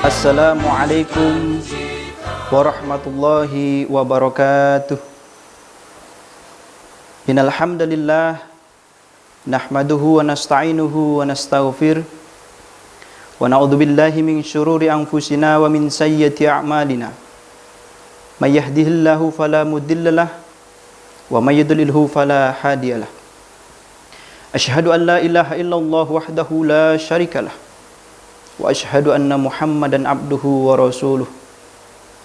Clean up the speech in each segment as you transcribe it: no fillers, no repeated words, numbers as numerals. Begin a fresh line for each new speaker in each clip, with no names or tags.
Assalamualaikum warahmatullahi wabarakatuh. Innal hamdalillah nahmaduhu wa nasta'inuhu wa nastaghfir wa na'udzu billahi min syururi anfusina wa min sayyiati a'malina. May yahdihillahu fala mudhillalah wa may yudlilhu fala hadiyalah. Asyhadu an la ilaha illallah wahdahu la syarikalah wa asyhadu anna Muhammadan abduhu wa rasuluh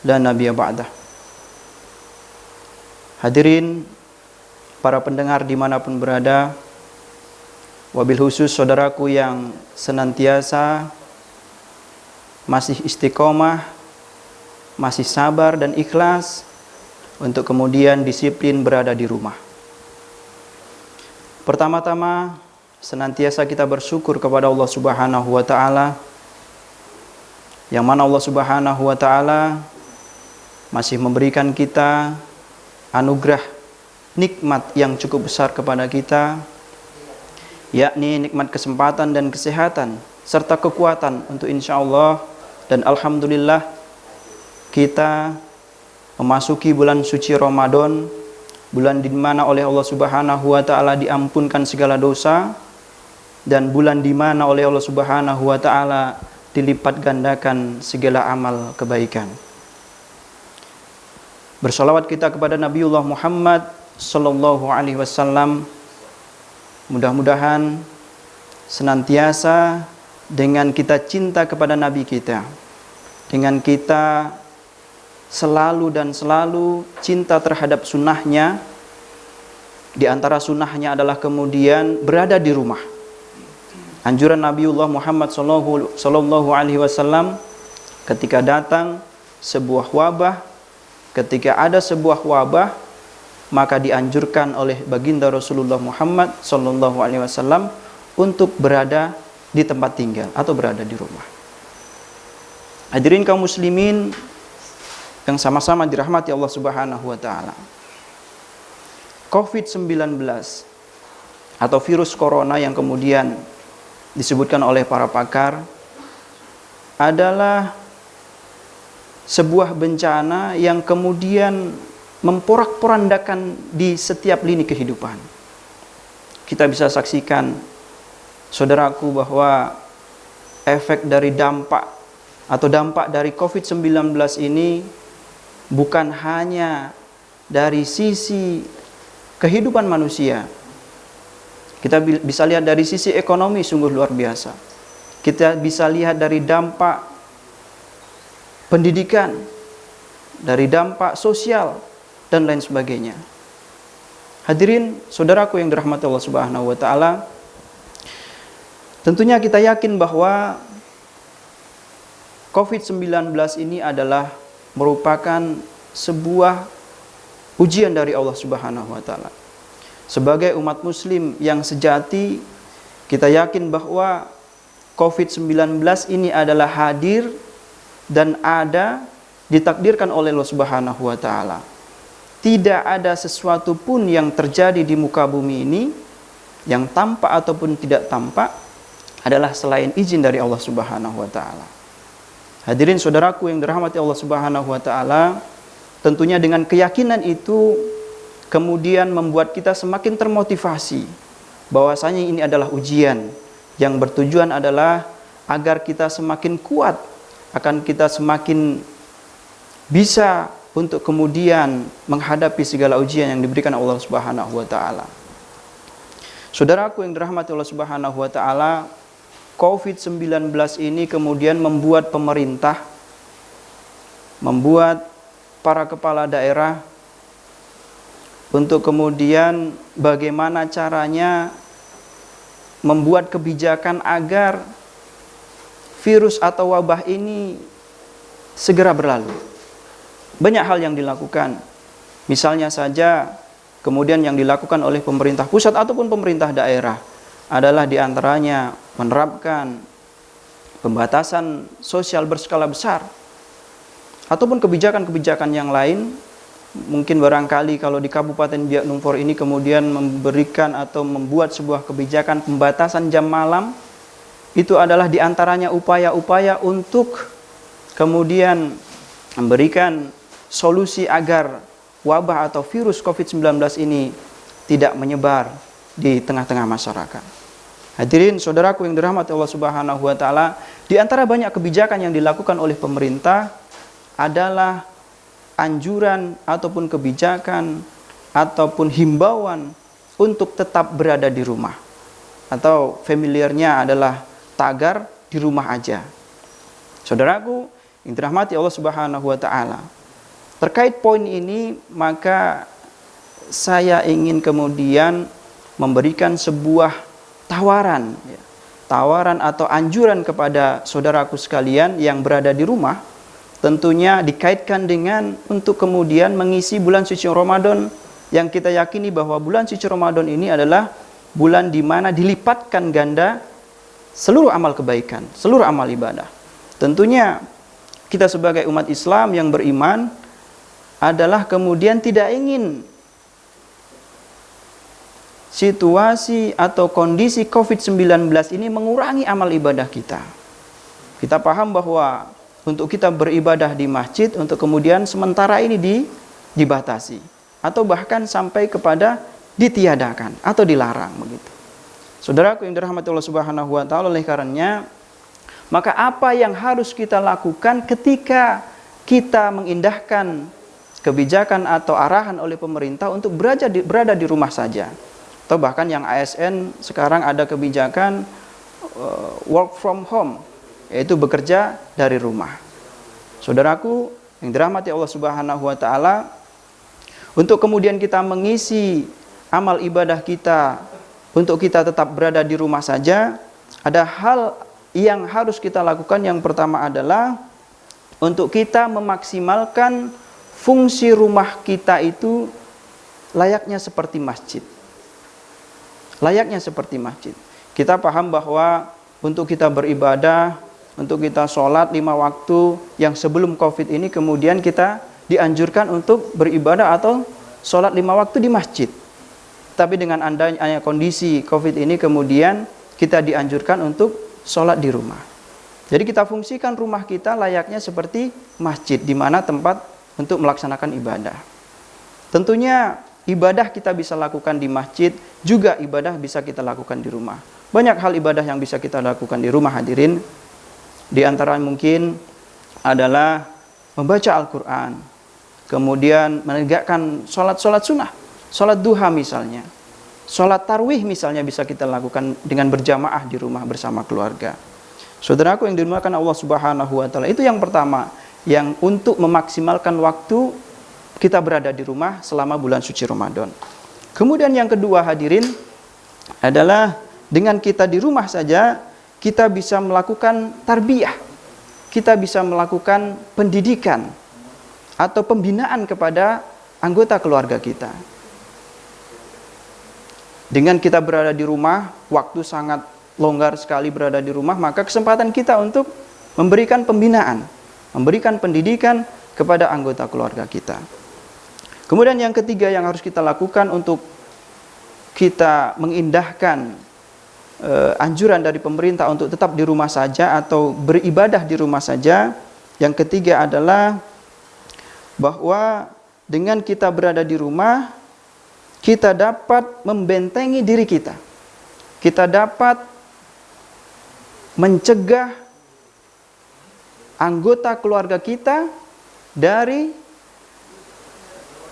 la nabiyya ba'dah. Hadirin para pendengar dimanapun berada, wabil khusus saudaraku yang senantiasa masih istiqomah, masih sabar dan ikhlas untuk kemudian disiplin berada di rumah. Pertama-tama senantiasa kita bersyukur kepada Allah Subhanahu wa taala, yang mana Allah Subhanahu wa taala masih memberikan kita anugerah nikmat yang cukup besar kepada kita, yakni nikmat kesempatan dan kesehatan serta kekuatan untuk insyaallah dan alhamdulillah kita memasuki bulan suci Ramadan, bulan di mana oleh Allah Subhanahu wa taala diampunkan segala dosa, dan bulan di mana oleh Allah Subhanahu wa taala dilipat gandakan segala amal kebaikan. Bersalawat kita kepada Nabiullah Muhammad sallallahu alaihi wasallam. Mudah-mudahan senantiasa dengan kita cinta kepada Nabi kita, dengan kita selalu dan selalu cinta terhadap sunnahnya. Di antara sunnahnya adalah kemudian berada di rumah. Anjuran Nabiullah Muhammad sallallahu alaihi wasallam ketika datang sebuah wabah, ketika ada sebuah wabah, maka dianjurkan oleh baginda Rasulullah Muhammad sallallahu alaihi wasallam untuk berada di tempat tinggal atau berada di rumah. Hadirin kaum muslimin yang sama-sama dirahmati Allah Subhanahu wa taala. COVID-19 atau virus corona yang kemudian disebutkan oleh para pakar adalah sebuah bencana yang kemudian memporak-porandakan di setiap lini kehidupan. Kita bisa saksikan, saudaraku, bahwa efek dari dampak dari COVID-19 ini bukan hanya dari sisi kehidupan manusia. Kita bisa lihat dari sisi ekonomi sungguh luar biasa. Kita bisa lihat dari dampak pendidikan, dari dampak sosial, dan lain sebagainya. Hadirin saudaraku yang dirahmati Allah Subhanahu wa taala, tentunya kita yakin bahwa COVID-19 ini adalah merupakan sebuah ujian dari Allah Subhanahu wa taala. Sebagai umat muslim yang sejati, kita yakin bahwa COVID-19 ini adalah hadir dan ada, ditakdirkan oleh Allah Subhanahu wa taala. Tidak ada sesuatu pun yang terjadi di muka bumi ini yang tampak ataupun tidak tampak adalah selain izin dari Allah Subhanahu wa taala. Hadirin saudaraku yang dirahmati Allah Subhanahu wa taala, tentunya dengan keyakinan itu kemudian membuat kita semakin termotivasi bahwasanya ini adalah ujian yang bertujuan adalah agar kita semakin kuat, akan kita semakin bisa untuk kemudian menghadapi segala ujian yang diberikan Allah Subhanahu wa taala. Saudaraku yang dirahmati Allah Subhanahu wa taala, COVID-19 ini kemudian membuat pemerintah, membuat para kepala daerah untuk kemudian bagaimana caranya membuat kebijakan agar virus atau wabah ini segera berlalu. Banyak hal yang dilakukan. Misalnya saja kemudian yang dilakukan oleh pemerintah pusat ataupun pemerintah daerah adalah diantaranya menerapkan pembatasan sosial berskala besar ataupun kebijakan-kebijakan yang lain. Mungkin barangkali kalau di Kabupaten Biak Numfor ini kemudian memberikan atau membuat sebuah kebijakan pembatasan jam malam, itu adalah diantaranya upaya-upaya untuk kemudian memberikan solusi agar wabah atau virus COVID-19 ini tidak menyebar di tengah-tengah masyarakat. Hadirin saudaraku yang dirahmati Allah Subhanahu wa taala, di antara banyak kebijakan yang dilakukan oleh pemerintah adalah anjuran ataupun kebijakan ataupun himbauan untuk tetap berada di rumah. Atau familiarnya adalah tagar di rumah aja. Saudaraku yang dirahmati Allah Subhanahu wa taala, terkait poin ini maka saya ingin kemudian memberikan sebuah tawaran atau anjuran kepada saudaraku sekalian yang berada di rumah, tentunya dikaitkan dengan untuk kemudian mengisi bulan suci Ramadan yang kita yakini bahwa bulan suci Ramadan ini adalah bulan di mana dilipatkan ganda seluruh amal kebaikan, seluruh amal ibadah. Tentunya kita sebagai umat Islam yang beriman adalah kemudian tidak ingin situasi atau kondisi COVID-19 ini mengurangi amal ibadah kita. Kita paham bahwa untuk kita beribadah di masjid untuk kemudian sementara ini dibatasi atau bahkan sampai kepada ditiadakan atau dilarang begitu. Saudaraku yang dirahmati Allah Subhanahu wa taala, oleh karenanya maka apa yang harus kita lakukan ketika kita mengindahkan kebijakan atau arahan oleh pemerintah untuk berada di rumah saja, atau bahkan yang ASN sekarang ada kebijakan work from home, yaitu bekerja dari rumah. Saudaraku yang dirahmati Allah Subhanahu wa taala, untuk kemudian kita mengisi amal ibadah kita untuk kita tetap berada di rumah saja, ada hal yang harus kita lakukan. Yang pertama adalah untuk kita memaksimalkan fungsi rumah kita itu layaknya seperti masjid. Layaknya seperti masjid. Kita paham bahwa untuk kita beribadah, untuk kita sholat 5 waktu yang sebelum COVID ini, kemudian kita dianjurkan untuk beribadah atau sholat 5 waktu di masjid. Tapi dengan adanya kondisi COVID ini, kemudian kita dianjurkan untuk sholat di rumah. Jadi kita fungsikan rumah kita layaknya seperti masjid, di mana tempat untuk melaksanakan ibadah. Tentunya ibadah kita bisa lakukan di masjid, juga ibadah bisa kita lakukan di rumah. Banyak hal ibadah yang bisa kita lakukan di rumah, hadirin. Di antara mungkin adalah membaca Al-Quran, kemudian menegakkan sholat-sholat sunnah, sholat duha misalnya, sholat tarwih misalnya bisa kita lakukan dengan berjamaah di rumah bersama keluarga. Saudaraku yang dimuliakan Allah Subhanahu wa taala, itu yang pertama, yang untuk memaksimalkan waktu kita berada di rumah selama bulan suci Ramadan. Kemudian yang kedua, hadirin, adalah dengan kita di rumah saja kita bisa melakukan tarbiyah, kita bisa melakukan pendidikan atau pembinaan kepada anggota keluarga kita. Dengan kita berada di rumah, waktu sangat longgar sekali berada di rumah, maka kesempatan kita untuk memberikan pembinaan, memberikan pendidikan kepada anggota keluarga kita. Kemudian yang ketiga yang harus kita lakukan untuk kita mengindahkan anjuran dari pemerintah untuk tetap di rumah saja atau beribadah di rumah saja, yang ketiga adalah bahwa dengan kita berada di rumah, kita dapat membentengi diri kita. Kita dapat mencegah anggota keluarga kita dari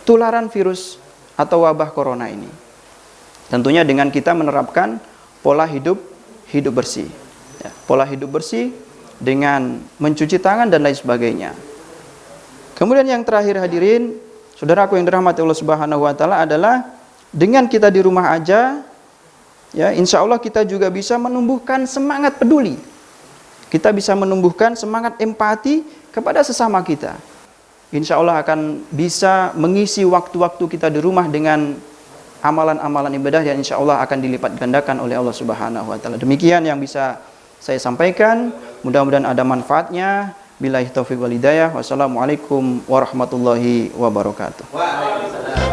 tularan virus atau wabah corona ini. Tentunya dengan kita menerapkan pola hidup bersih. Ya, pola hidup bersih dengan mencuci tangan dan lain sebagainya. Kemudian yang terakhir, hadirin, saudaraku yang dirahmati Allah Subhanahu wa taala, adalah dengan kita di rumah aja, ya, insya Allah kita juga bisa menumbuhkan semangat peduli. Kita bisa menumbuhkan semangat empati kepada sesama kita. Insya Allah akan bisa mengisi waktu-waktu kita di rumah dengan amalan-amalan ibadah yang insya Allah akan dilipat gandakan oleh Allah Subhanahu wa taala. Demikian yang bisa saya sampaikan. Mudah-mudahan ada manfaatnya. Billahi taufiq wal hidayah. Wassalamualaikum warahmatullahi wabarakatuh. Waalaikumsalam.